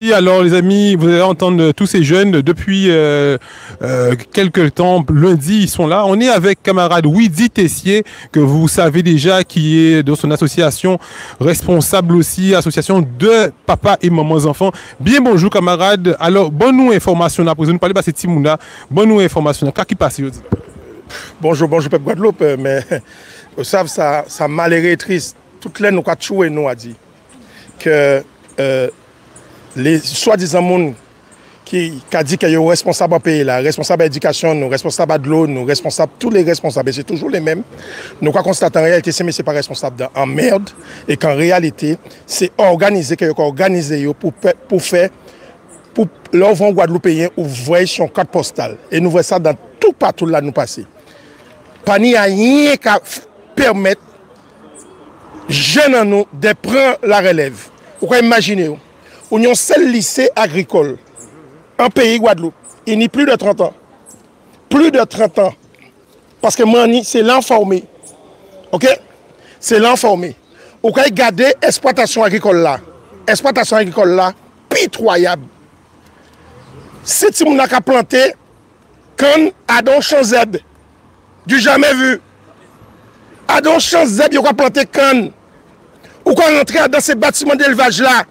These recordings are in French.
Et alors, les amis, vous allez entendre tous ces jeunes depuis quelques temps. Lundi, ils sont là. On est avec camarade Widi Tessier, que vous savez déjà, qui est de son association, responsable aussi, association de papa et maman enfants. Bien bonjour, camarade. Alors, bonne information. Après, nous parlons de cette Timouna. Bonne information. Qu'est-ce qui passe? Bonjour, Peuple Guadeloupe. Mais vous savez, ça malheureux et triste. Toutes les nous avons tué, nous a dit que les soi-disant monde qui a dit qu'ils sont responsables à pays, là, responsables à l'éducation, nous responsables à de l'eau, nous responsables, tous les responsables, c'est toujours les mêmes. Nous avons constaté en réalité, mais ce n'est pas responsable en merde, et qu'en réalité, c'est organisé, qu'ils ont organisé pour faire, pour l'enfant guadeloupéen ouvrir son carte postale. Et nous voyons ça dans tout partout là nous passer. Pas ni rien qui permettre jeunes en nous de prendre la relève. Vous pouvez imaginer, où il y a un seul lycée agricole en pays Guadeloupe, il n'y a plus de 30 ans. Plus de 30 ans. Parce que Mani, c'est l'informé. OK? C'est l'informé. Vous pouvez garder l'exploitation agricole là. Exploitation agricole là, pitoyable. C'est si on a planté quand Adon Chanzeb, du jamais vu. Adon Chanzeb, il a planté quand. Ou quand on rentre dans ces bâtiments d'élevage là,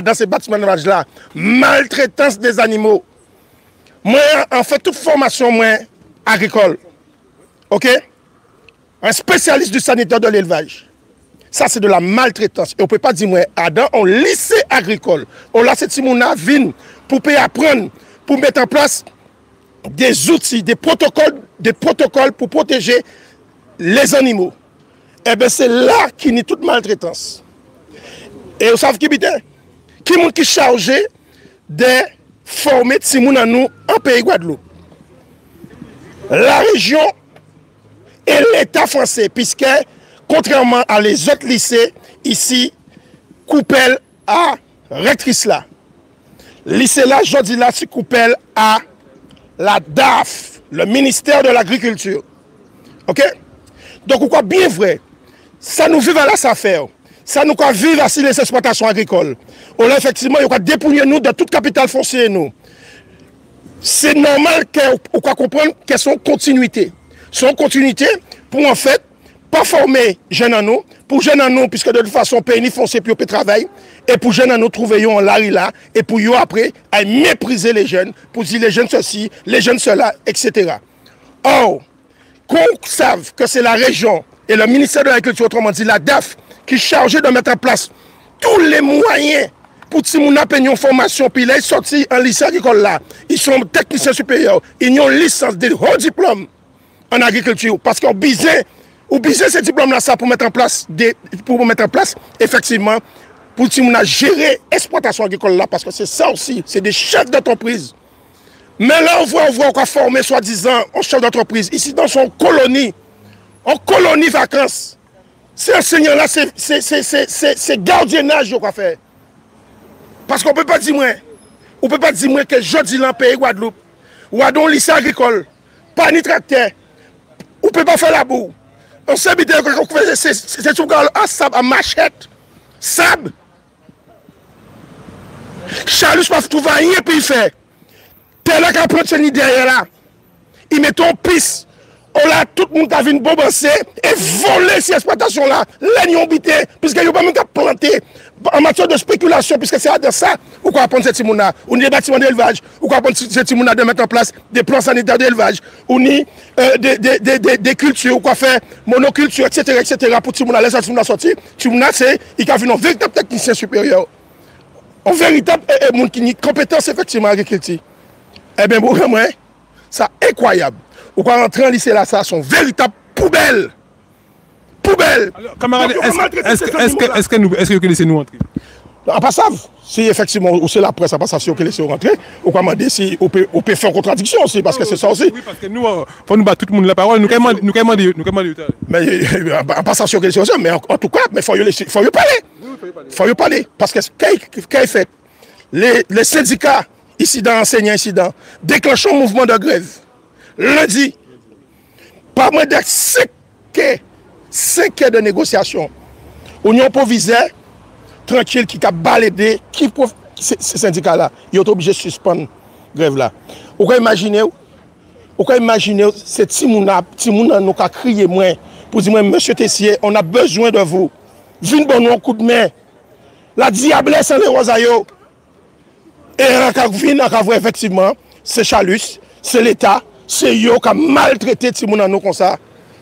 dans ces bâtiments d'élevage là, maltraitance des animaux. Moi, en fait, toute formation moi, agricole, ok? Un spécialiste du sanitaire de l'élevage. Ça, c'est de la maltraitance. Et on ne peut pas dire, moi, Adam, on lycée agricole, on l'a cette Timouna vine pour apprendre, pour mettre en place des outils, des protocoles pour protéger les animaux. Eh bien, c'est là qu'il y a toute maltraitance. Et vous savez qui est? Qui est chargé de former Timoun en nous en pays Guadeloupe? La région et l'État français, puisque, contrairement à les autres lycées, ici, Coupel à rectrice là. Lycée là, je dis là, c'est Coupel à la DAF, le ministère de l'Agriculture. OK? Donc, pourquoi bien vrai? Ça nous vive à la SAFER. Ça nous vivre à les exploitations agricoles. On a effectivement, il y a dépouiller nous de toute capital foncier nous. C'est normal qu'on comprenne qu'elles sont continuité. Sont continuité pour en fait pas former jeunes en nous, pour jeunes en nous, puisque de toute façon, pays foncier puis on peut travailler, et pour jeunes en nous trouver en lari là, et pour eux après, à mépriser les jeunes, pour dire les jeunes ceci, les jeunes cela, etc. Or, qu'on sache que c'est la région et le ministère de l'Agriculture, autrement dit la DAF, qui est chargé de mettre en place tous les moyens pour que Timouna ait une formation, puis là, ils sont sortis en lycée agricole là, ils sont techniciens supérieurs, ils ont une licence, des hauts diplômes en agriculture, parce qu'on bisait ces diplômes-là ça pour mettre en place, effectivement, pour Timouna gérer l'exploitation agricole là, parce que c'est ça aussi, c'est des chefs d'entreprise. Mais là, on voit qu'on former soi-disant un chef d'entreprise, ici dans son colonie, en colonie vacances. Ces enseignants-là, c'est gardiennage qu'on fait. Parce qu'on ne peut pas dire que je dis dans le pays Guadeloupe, ou à un lycée agricole, pas ni tracteur, on ne peut pas faire la boue. On sait bien qu'on fait c'est tout à sable, à machette, sable. Charles ne peut pas rien pour y faire. Tel là qu'à prendre ce nid derrière là, ils mettent en piste. On a tout le monde qui a vu bombancer et voler ces exploitations-là. L'agneau bité, puisqu'il n'y a pas même qu'à planter en matière de spéculation, puisque c'est de ça, ou quoi apprendre cette Timouna, ou des bâtiments d'élevage, ou quoi apprendre cette Timouna de mettre en place des plans sanitaires d'élevage, ou ni des cultures, ou quoi faire monoculture, etc., pour Timouna, laisser Timouna sortir. Timouna, c'est, il a vu un véritable technicien supérieur, un véritable monde qui a une compétence effectivement en agriculture. Eh bien, pour moi, ça incroyable. Ou quand rentrer en lycée là, ça sont véritables poubelles. Poubelles. Alors, camarade, est-ce que vous laissez nous entrer? En passant, si effectivement, ou c'est la presse, en passant, si vous laissez rentrer, ou comment dire, si on peut faire contradiction aussi, parce que c'est ça aussi. Oui, parce que nous, faut nous battre tout le monde la parole, nous demander. Mais en passant, si vous laissez rentrer, mais en tout cas, il faut y parler. Il faut y parler. Parce que qu'est-ce fait? Les syndicats, ici dans enseignants, ici dans, déclenchent un mouvement de grève. Lundi, pas moins de 5 heures de négociation. Union provisoire tranquille, qui a baladé, qui ces syndicats-là, ils sont obligés de suspendre la grève là. Vous pouvez imaginer, c'est Timouna nous a crié moins pour dire, monsieur Tessier, on a besoin de vous. Venez bon un coup de main. La diablesse en les rosailles. Et effectivement, c'est Chalus, c'est l'État, c'est yo qui a maltraité Timouna nous comme ça,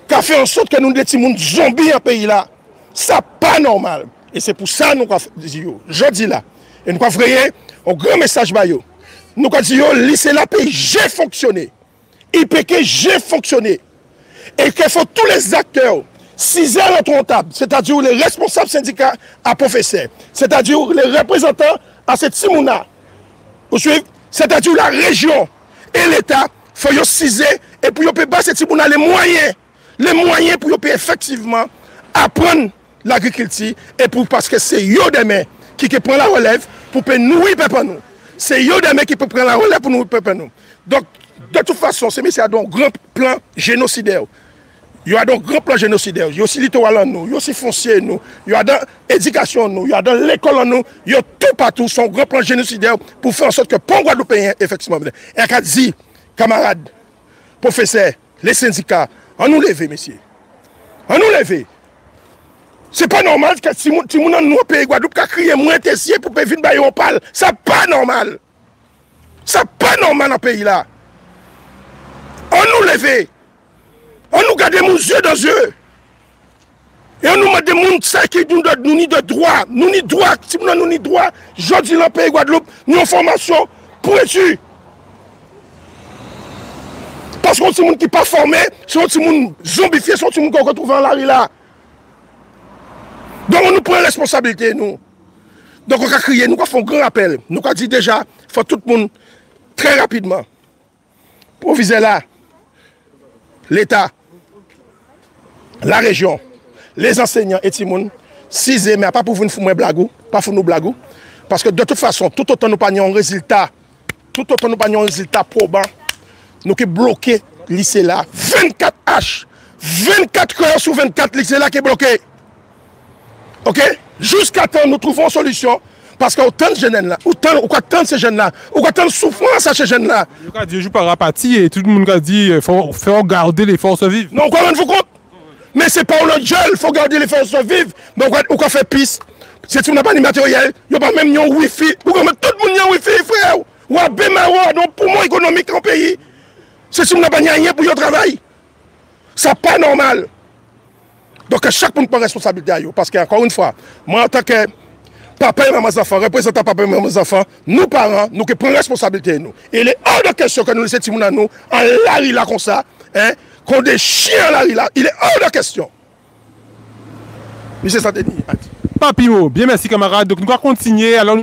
qui a fait en sorte que nous des Timoun zombies en pays là. Ça pas normal. Et c'est pour ça que nous avons dit, je dis là, et nous avons fait un grand message à yo. Nous avons dit, lycée la pays, j'ai fonctionné. IPK, j'ai fonctionné. Et qu'il faut tous les acteurs, 6 heures comptables, c'est-à-dire les responsables syndicats à professeurs, c'est-à-dire les représentants à cette Timouna, vous suivez, c'est-à-dire la région et l'État, il faut ciser et pour que cette Timouna les moyens pour effectivement apprendre l'agriculture et pour parce que c'est eux demain qui prend la relève pour nourrir peuple nous. C'est eux demain qui peut prendre la relève pour nourrir peuple nous. Donc de toute façon, ces messieurs ont un grand plan génocidaire. Il y a donc un grand plan génocidaire. Il y a aussi littoral en nous, il y a aussi foncier en nous, il y a dans l'éducation en nous, il y a dans l'école en nous, il y a tout partout son grand plan génocidaire pour faire en sorte que pour Guadeloupéen, effectivement, et qu'à dit, camarades, professeurs, les syndicats, on nous lève, messieurs. On nous lève. C'est pas normal que si nous nous pays Guadeloupe qui crié moins Tessier pour venir bailler on parle. Ça pas normal. Ça pas normal dans le pays là. On nous lève. On nous garde nos yeux dans les yeux. Et on nous met des gens qui nous ni de droit. Nous ni droit. Si nous ni droit, je dis dans le pays Guadeloupe, nous avons formation pour étudier. Parce que sont des gens qui ne sont pas formés, sont des gens zombifiés, sont des gens qu'on retrouve dans la rue là. Donc on nous prend la responsabilité, nous. Donc on a crié, nous avons fait un grand appel. Nous avons dit déjà, il faut tout le monde très rapidement pour viser là l'État, la région, les enseignants et tout le monde, 6 mais pas pour vous faire blague, pas pour nous blague. Parce que de toute façon, tout autant nous pas un résultat, probant, nous qui bloqué le lycée là, 24 H, 24 heures sur 24 lycée là qui est bloqué. Ok? Jusqu'à temps nous trouvons une solution. Parce qu'autant de jeunes là, autant de ces jeunes là, autant de souffrance à ces jeunes là. Il a dit, je par apathie et tout le monde a dit, il faut garder les forces vives. Non, comment vous compte? Mais c'est pas le gel, il faut garder les forces vives. Donc, on va faire piste. Si tu n'as pas de matériel, il n'y a pas même un wifi. Vous mettre tout le monde en wifi, frère. Ou à bémaro, donc pour moi économique en pays. Si tu n'as pas rien pour le travail. C'est pas normal. Donc, chaque monde prend responsabilité à eux. Parce qu'encore une fois, moi en tant que papa et maman enfants, représentant papa et maman enfants, nous parents, nous qui prenons responsabilité nous. Et il est hors de question que nous laissions Timouna nous en lari là comme ça, hein, qu'on des chiens en lari là, il est hors de question. Monsieur Santeni. Papio, bien merci camarade. Donc nous allons continuer. Alors,